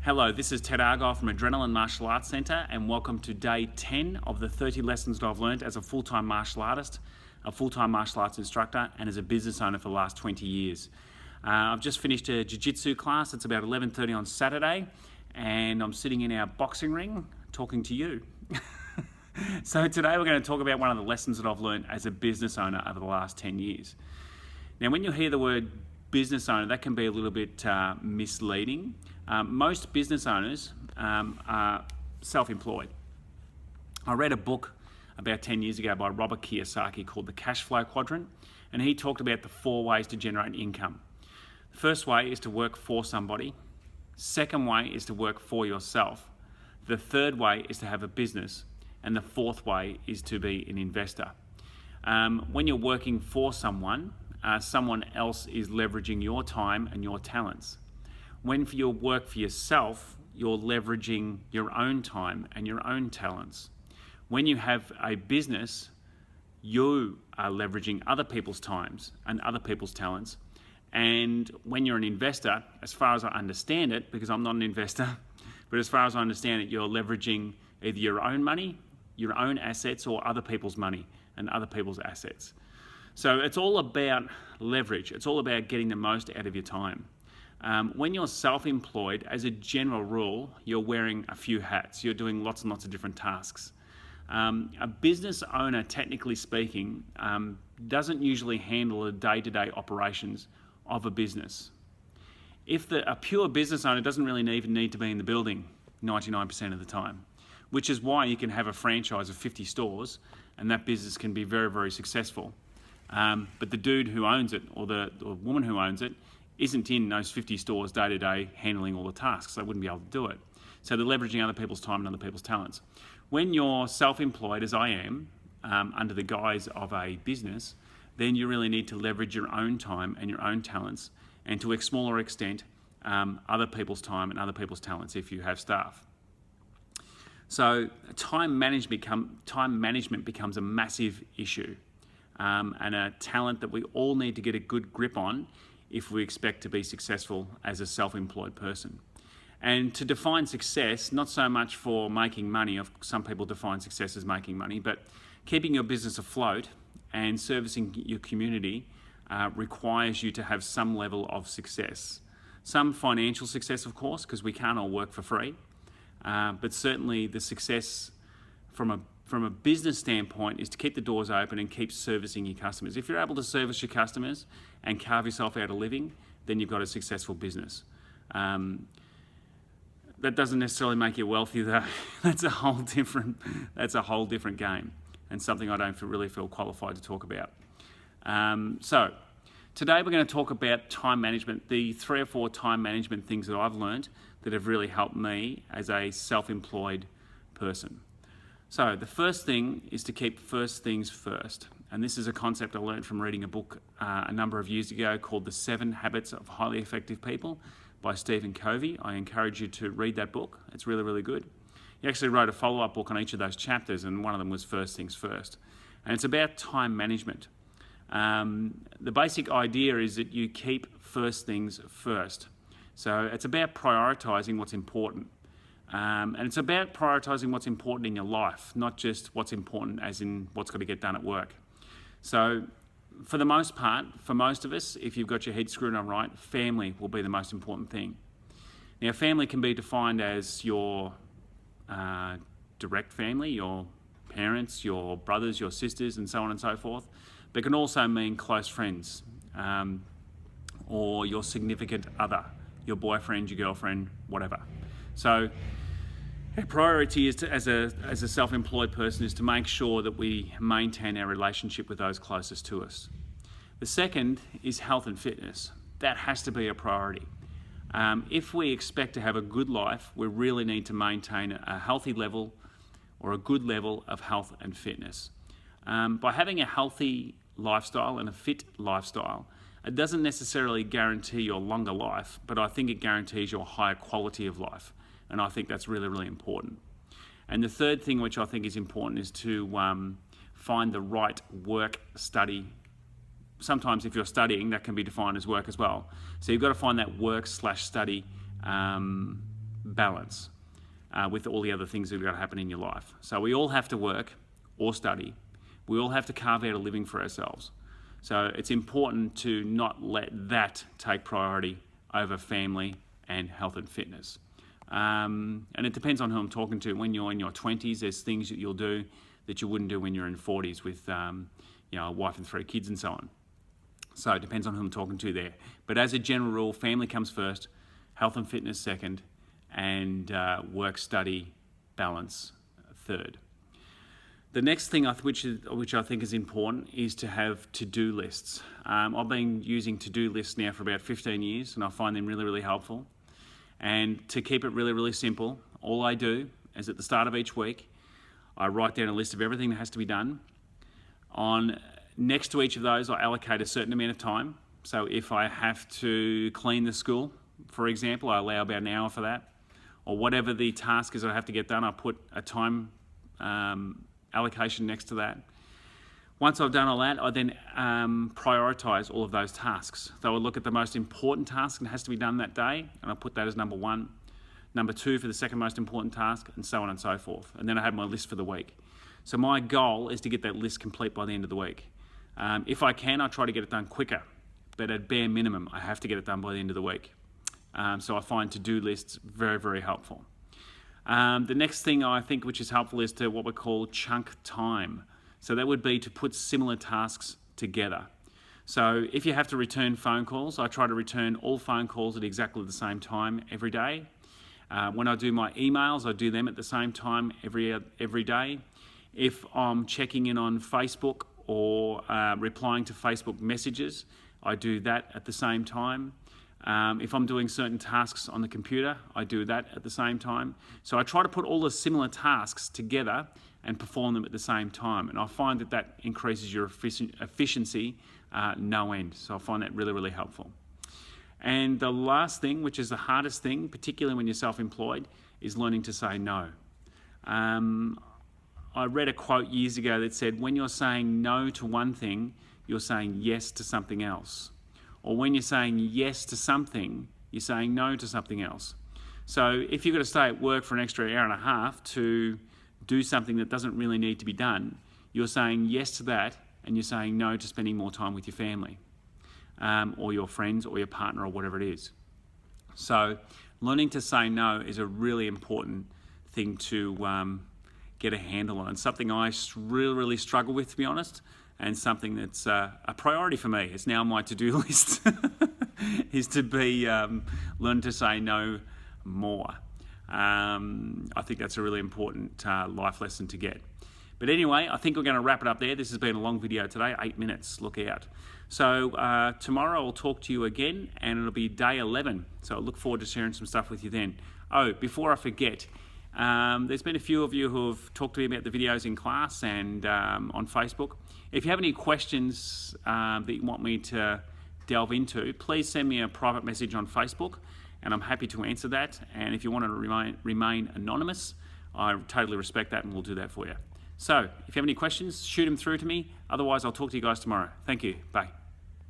Hello, this is Ted Argyle from Adrenalin Martial Arts Centre, and welcome to day 10 of the 30 lessons that I've learned as a full-time martial artist, a full-time martial arts instructor, and as a business owner for the last 20 years. I've just finished a jiu-jitsu class. It's about 11:30 on Saturday, and I'm sitting in our boxing ring talking to you. So today we're going to talk about one of the lessons that I've learned as a business owner over the last 10 years. Now, when you hear the word business owner, that can be a little bit misleading. Most business owners are self-employed. I read a book about 10 years ago by Robert Kiyosaki called The Cash Flow Quadrant, and he talked about the 4 ways to generate income. The first way is to work for somebody. Second way is to work for yourself. The third way is to have a business. And the fourth way is to be an investor. When you're working for someone else is leveraging your time and your talents. When you work for yourself, you're leveraging your own time and your own talents. When you have a business, you are leveraging other people's times and other people's talents. And when you're an investor, as far as I understand it, because I'm not an investor, but as far as I understand it, you're leveraging either your own money, your own assets, or other people's money and other people's assets. So it's all about leverage. It's all about getting the most out of your time. When you're self-employed, as a general rule, you're wearing a few hats. You're doing lots and lots of different tasks. A business owner, technically speaking, doesn't usually handle the day-to-day operations of a business. A pure business owner doesn't really even need to be in the building 99% of the time, which is why you can have a franchise of 50 stores and that business can be very, very successful. But the dude who owns it, or the woman who owns it, isn't in those 50 stores day to day handling all the tasks. They wouldn't be able to do it. So they're leveraging other people's time and other people's talents. When you're self-employed, as I am, under the guise of a business, then you really need to leverage your own time and your own talents, and to a smaller extent, other people's time and other people's talents if you have staff. So time management becomes a massive issue, and a talent that we all need to get a good grip on if we expect to be successful as a self-employed person. And to define success, not so much for making money, some people define success as making money, but keeping your business afloat and servicing your community requires you to have some level of success. Some financial success, of course, because we can't all work for free. But certainly the success from a business standpoint is to keep the doors open and keep servicing your customers. If you're able to service your customers and carve yourself out a living, then you've got a successful business. That doesn't necessarily make you wealthy though. That's a whole different game, and something I don't really feel qualified to talk about. So today we're going to talk about time management, the 3 or 4 time management things that I've learned that have really helped me as a self-employed person. So the first thing is to keep first things first. And this is a concept I learned from reading a book a number of years ago called The 7 Habits of Highly Effective People by Stephen Covey. I encourage you to read that book. It's really, really good. He actually wrote a follow-up book on each of those chapters, and one of them was First Things First. And it's about time management. The basic idea is that you keep first things first. So it's about prioritising what's important. And it's about prioritising what's important in your life, not just what's important as in what's got to get done at work. So for the most part, for most of us, if you've got your head screwed on right, family will be the most important thing. Now, family can be defined as your direct family, your parents, your brothers, your sisters, and so on and so forth. But it can also mean close friends, or your significant other, your boyfriend, your girlfriend, whatever. So our priority is as a self-employed person is to make sure that we maintain our relationship with those closest to us. The second is health and fitness. That has to be a priority. If we expect to have a good life, we really need to maintain a healthy level or a good level of health and fitness. By having a healthy lifestyle and a fit lifestyle, it doesn't necessarily guarantee your longer life, but I think it guarantees your higher quality of life. And I think that's really, really important. And the third thing which I think is important is to find the right work-study. Sometimes if you're studying, that can be defined as work as well. So you've got to find that work/study balance with all the other things that are going to happen in your life. So we all have to work or study. We all have to carve out a living for ourselves. So it's important to not let that take priority over family and health and fitness. And it depends on who I'm talking to. When you're in your 20s, there's things that you'll do that you wouldn't do when you're in 40s with a wife and 3 kids and so on. So it depends on who I'm talking to there. But as a general rule, family comes first, health and fitness second, and work, study, balance third. The next thing which I think is important is to have to-do lists. I've been using to-do lists now for about 15 years, and I find them really, really helpful. And to keep it really, really simple, all I do is at the start of each week, I write down a list of everything that has to be done. Next to each of those, I allocate a certain amount of time. So if I have to clean the school, for example, I allow about an hour for that. Or whatever the task is that I have to get done, I put a time allocation next to that. Once I've done all that, I then prioritise all of those tasks. So I look at the most important task that has to be done that day, and I put that as number 1. Number 2 for the second most important task, and so on and so forth. And then I have my list for the week. So my goal is to get that list complete by the end of the week. If I can, I try to get it done quicker, but at bare minimum, I have to get it done by the end of the week. So I find to-do lists very, very helpful. The next thing I think which is helpful is to what we call chunk time. So that would be to put similar tasks together. So if you have to return phone calls, I try to return all phone calls at exactly the same time every day. When I do my emails, I do them at the same time every day. If I'm checking in on Facebook or replying to Facebook messages, I do that at the same time. If I'm doing certain tasks on the computer, I do that at the same time. So I try to put all the similar tasks together and perform them at the same time. And I find that increases your efficiency no end. So I find that really, really helpful. And the last thing, which is the hardest thing, particularly when you're self-employed, is learning to say no. I read a quote years ago that said, when you're saying no to one thing, you're saying yes to something else. Or when you're saying yes to something, you're saying no to something else. So if you've got to stay at work for an extra hour and a half to do something that doesn't really need to be done, you're saying yes to that, and you're saying no to spending more time with your family, or your friends, or your partner, or whatever it is. So learning to say no is a really important thing to get a handle on. It's something I really, really struggle with, to be honest, and something that's a priority for me. It's now on my to-do list, is to be learn to say no more. I think that's a really important life lesson to get. But anyway, I think we're going to wrap it up there. This has been a long video today, 8 minutes, look out. So tomorrow I'll talk to you again, and it'll be day 11. So I look forward to sharing some stuff with you then. Oh, before I forget, there's been a few of you who have talked to me about the videos in class and on Facebook. If you have any questions that you want me to delve into, please send me a private message on Facebook, and I'm happy to answer that. And if you want to remain anonymous, I totally respect that, and we'll do that for you. So if you have any questions, shoot them through to me. Otherwise, I'll talk to you guys tomorrow. Thank you. Bye.